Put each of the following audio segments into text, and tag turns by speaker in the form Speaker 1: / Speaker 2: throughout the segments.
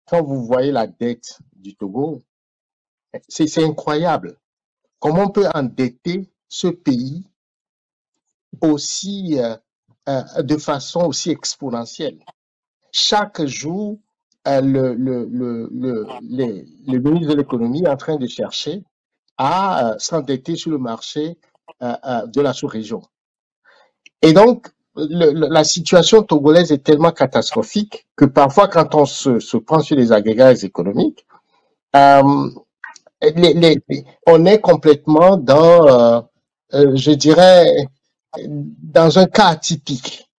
Speaker 1: quand vous voyez la dette du Togo, c'est incroyable. Comment on peut endetter ce pays aussi, de façon aussi exponentielle? Chaque jour, le ministre de l'économie est en train de chercher à s'endetter sur le marché de la sous-région. Et donc, la situation togolaise est tellement catastrophique que parfois, quand on se prend sur les agrégats économiques, euh, on est complètement dans, je dirais, dans un cas atypique.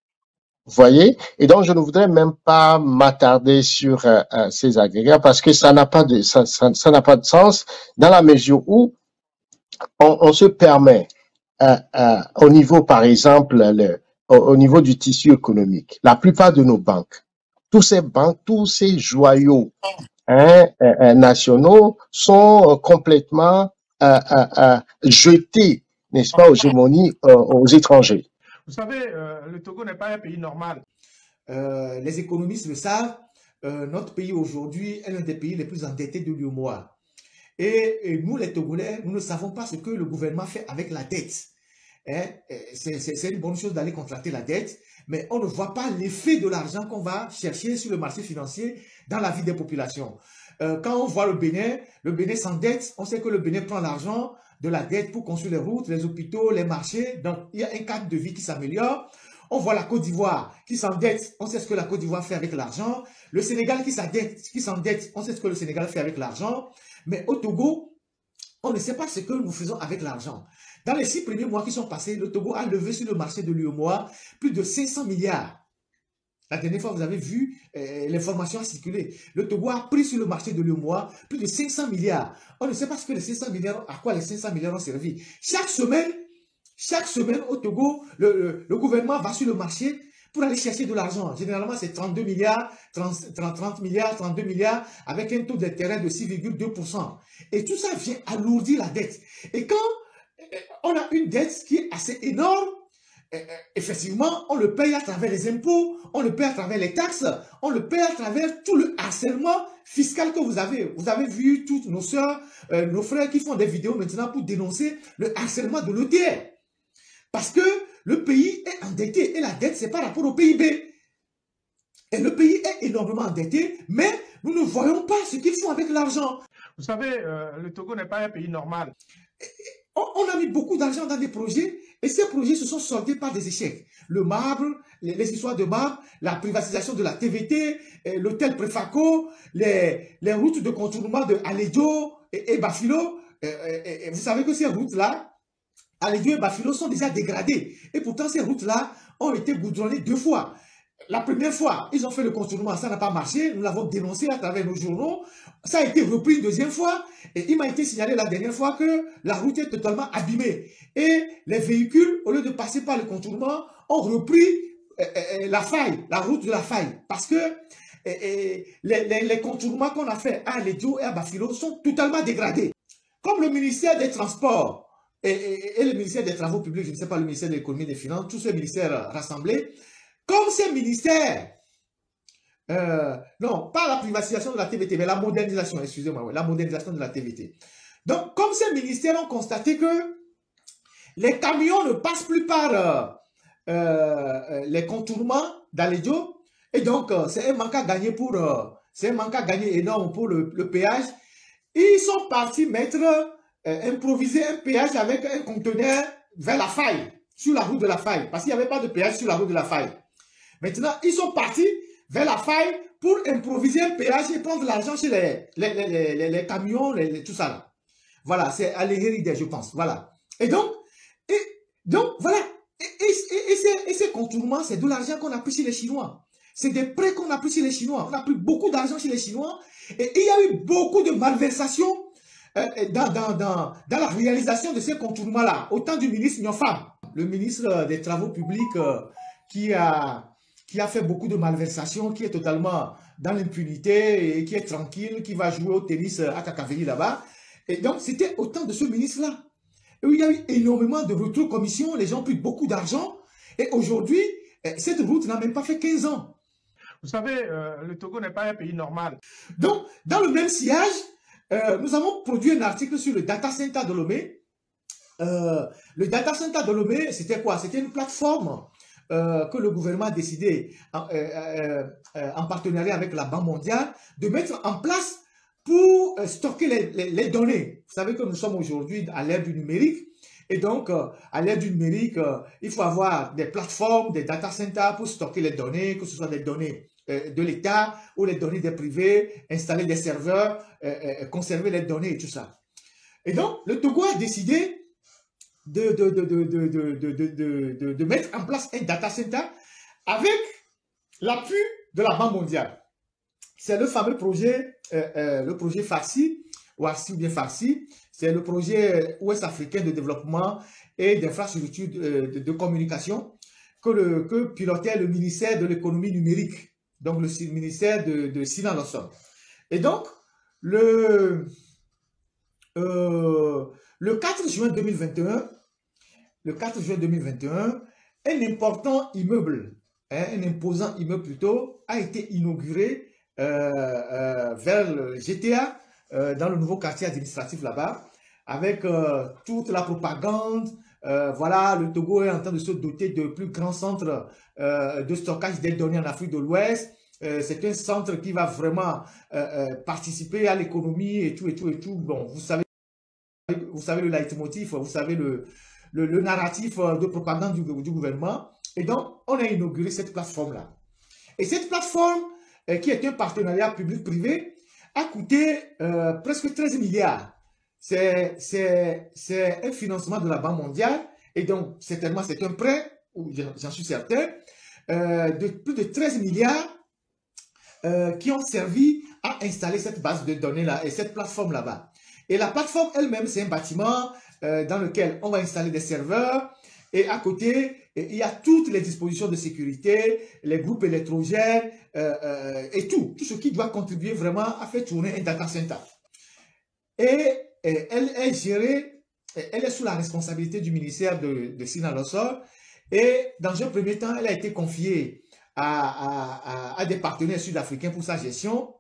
Speaker 1: Vous voyez? Et donc, je ne voudrais même pas m'attarder sur ces agrégats parce que ça n'a pas de sens dans la mesure où on se permet au niveau, par exemple, au niveau du tissu économique, la plupart de nos banques, tous ces joyaux nationaux sont complètement jetés, n'est-ce pas, aux gémonies, aux étrangers.
Speaker 2: Vous savez, le Togo n'est pas un pays normal.
Speaker 3: Les économistes le savent, notre pays aujourd'hui est l'un des pays les plus endettés de l'UEMOA. Et nous, les Togolais, nous ne savons pas ce que le gouvernement fait avec la dette. Hein? C'est une bonne chose d'aller contracter la dette, mais on ne voit pas l'effet de l'argent qu'on va chercher sur le marché financier dans la vie des populations. Quand on voit le Bénin s'endette, on sait que le Bénin prend l'argent de la dette pour construire les routes, les hôpitaux, les marchés. Donc, il y a un cadre de vie qui s'améliore. On voit la Côte d'Ivoire qui s'endette, on sait ce que la Côte d'Ivoire fait avec l'argent. Le Sénégal qui s'endette, on sait ce que le Sénégal fait avec l'argent. Mais au Togo, on ne sait pas ce que nous faisons avec l'argent. Dans les 6 premiers mois qui sont passés, le Togo a levé sur le marché de l'UEMOA plus de 500 milliards. La dernière fois, vous avez vu, l'information a circulé. Le Togo a pris sur le marché de l'UEMOA plus de 500 milliards. On ne sait pas ce que les 500 milliards, à quoi les 500 milliards ont servi. Chaque semaine au Togo, le gouvernement va sur le marché pour aller chercher de l'argent. Généralement, c'est 32 milliards, 30 milliards, 32 milliards, avec un taux d'intérêt de 6,2%. Et tout ça vient alourdir la dette. Et quand on a une dette qui est assez énorme, effectivement, on le paye à travers les impôts, on le paye à travers les taxes, on le paye à travers tout le harcèlement fiscal que vous avez. Vous avez vu toutes nos soeurs, nos frères qui font des vidéos maintenant pour dénoncer le harcèlement de l'OTR. Parce que le pays est endetté et la dette, c'est par rapport au PIB. Et le pays est énormément endetté, mais nous ne voyons pas ce qu'ils font avec l'argent.
Speaker 2: Vous savez, le Togo n'est pas un pays normal.
Speaker 3: On a mis beaucoup d'argent dans des projets et ces projets se sont soldés par des échecs. Le marbre, les histoires de marbre, la privatisation de la TVT, l'hôtel Prefaco, les routes de contournement de Aledio et Bafilo. Vous savez que ces routes-là, Aledio et Bafilo sont déjà dégradées. Et pourtant, ces routes-là ont été goudronnées 2 fois. La première fois, ils ont fait le contournement, ça n'a pas marché, nous l'avons dénoncé à travers nos journaux. Ça a été repris une 2e fois et il m'a été signalé la dernière fois que la route est totalement abîmée. Et les véhicules, au lieu de passer par le contournement, ont repris la faille, la route de la faille. Parce que les contournements qu'on a fait à Aledio et à Bafilo sont totalement dégradés. Comme le ministère des Transports et le ministère des Travaux Publics, je ne sais pas, le ministère de l'Économie et des Finances, tous ces ministères rassemblés, comme ces ministères, non, pas la privatisation de la TVT, mais la modernisation, excusez-moi, la modernisation de la TVT. Donc, comme ces ministères ont constaté que les camions ne passent plus par les contournements d'Aledio, et donc c'est un manque à gagner c'est un manque à gagner énorme pour le péage. Ils sont partis improviser un péage avec un conteneur vers la faille, sur la route de la faille, parce qu'il n'y avait pas de péage sur la route de la faille. Maintenant, ils sont partis vers la faille pour improviser un péage et prendre l'argent chez les camions, tout ça là. Voilà, c'est à l'hérité, je pense. Voilà. Et donc voilà. Et ces contournements, c'est de l'argent qu'on a pris chez les Chinois. C'est des prêts qu'on a pris chez les Chinois. On a pris beaucoup d'argent chez les Chinois. Et il y a eu beaucoup de malversations dans la réalisation de ces contournements-là. Au temps du ministre Nyofam, le ministre des Travaux Publics qui a fait beaucoup de malversations, qui est totalement dans l'impunité et qui est tranquille, qui va jouer au tennis à Kakaveli là-bas. Et donc, c'était au temps de ce ministre-là. Et il y a eu énormément de retours-commissions, les gens ont pris beaucoup d'argent. Et aujourd'hui, cette route n'a même pas fait 15 ans.
Speaker 2: Vous savez, le Togo n'est pas un pays normal.
Speaker 3: Donc, dans le même sillage, nous avons produit un article sur le Data Center de Lomé. Le Data Center de Lomé, c'était quoi? C'était une plateforme que le gouvernement a décidé, en partenariat avec la Banque mondiale, de mettre en place pour stocker les données. Vous savez que nous sommes aujourd'hui à l'ère du numérique. Et donc, à l'ère du numérique, il faut avoir des plateformes, des data centers pour stocker les données, que ce soit des données de l'État ou les données des privés, installer des serveurs, conserver les données et tout ça. Et donc, le Togo a décidé de mettre en place un data center avec l'appui de la Banque mondiale. C'est le fameux projet, le projet Farsi, ou bien Farsi. C'est le projet ouest-africain de développement et d'infrastructures de communication que pilotait le ministère de l'économie numérique, donc le ministère de Sina Lawson. Et donc, le 4 juin 2021, un important immeuble, un imposant immeuble plutôt, a été inauguré vers le GTA, dans le nouveau quartier administratif là-bas, avec toute la propagande. Voilà, le Togo est en train de se doter de plus grands centres de stockage des données en Afrique de l'Ouest. C'est un centre qui va vraiment participer à l'économie et tout. Bon, vous savez le leitmotiv, vous savez le narratif de propagande du gouvernement. Et donc, on a inauguré cette plateforme-là. Et cette plateforme, qui est un partenariat public-privé, a coûté presque 13 milliards. C'est un financement de la Banque mondiale. Et donc, certainement, c'est un prêt, j'en suis certain, de plus de 13 milliards qui ont servi à installer cette base de données-là et cette plateforme là-bas. Et la plateforme elle-même, c'est un bâtiment dans lequel on va installer des serveurs. Et à côté, il y a toutes les dispositions de sécurité, les groupes électrogènes et tout ce qui doit contribuer vraiment à faire tourner un data center. Et elle est gérée, elle est sous la responsabilité du ministère de Sina Lawson. Et dans un premier temps, elle a été confiée à des partenaires sud-africains pour sa gestion.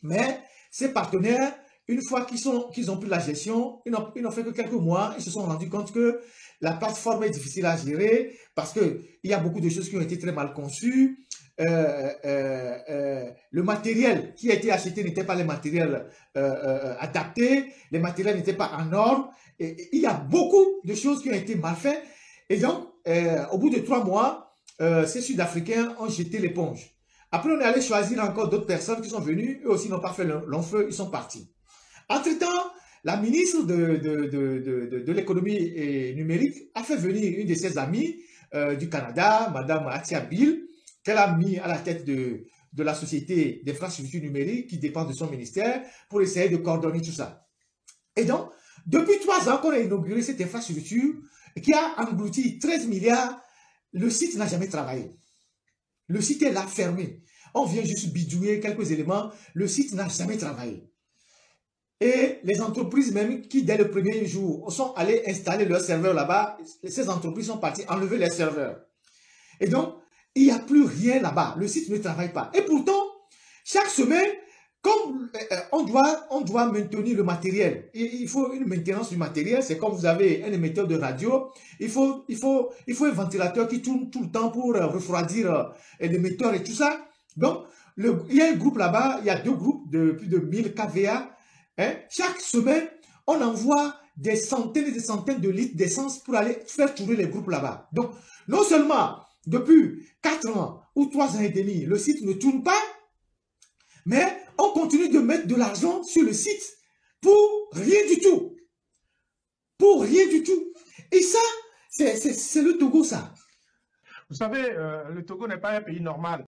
Speaker 3: Mais ces partenaires, une fois qu'ils ont pris la gestion, ils n'ont fait que quelques mois, ils se sont rendus compte que la plateforme est difficile à gérer parce qu'il y a beaucoup de choses qui ont été très mal conçues. Le matériel qui a été acheté n'était pas le matériel adapté, les matériels n'étaient pas en ordre. Et il y a beaucoup de choses qui ont été mal faites. Et donc, au bout de 3 mois, ces Sud-Africains ont jeté l'éponge. Après, on est allé choisir encore d'autres personnes qui sont venues. Eux aussi n'ont pas fait long feu, ils sont partis. Entre-temps, la ministre de l'économie numérique a fait venir une de ses amies du Canada, Madame Atia Bill, qu'elle a mis à la tête de la société d'infrastructures numériques qui dépend de son ministère pour essayer de coordonner tout ça. Et donc, depuis 3 ans qu'on a inauguré cette infrastructure qui a englouti 13 milliards, le site n'a jamais travaillé. Le site est là fermé. On vient juste bidouiller quelques éléments. Le site n'a jamais travaillé. Et les entreprises même qui, dès le premier jour, sont allées installer leurs serveurs là-bas, ces entreprises sont parties enlever les serveurs. Et donc, il n'y a plus rien là-bas. Le site ne travaille pas. Et pourtant, chaque semaine, comme on doit maintenir le matériel, il faut une maintenance du matériel. C'est comme vous avez un émetteur de radio, il faut un ventilateur qui tourne tout le temps pour refroidir l'émetteur et tout ça. Donc, il y a un groupe là-bas, il y a 2 groupes de plus de 1000 kVA. Hein? Chaque semaine, on envoie des centaines et des centaines de litres d'essence pour aller faire tourner les groupes là-bas. Donc, non seulement depuis 4 ans ou 3 ans et demi, le site ne tourne pas, mais on continue de mettre de l'argent sur le site pour rien du tout. Pour rien du tout. Et ça, c'est le Togo, ça.
Speaker 2: Vous savez, le Togo n'est pas un pays normal.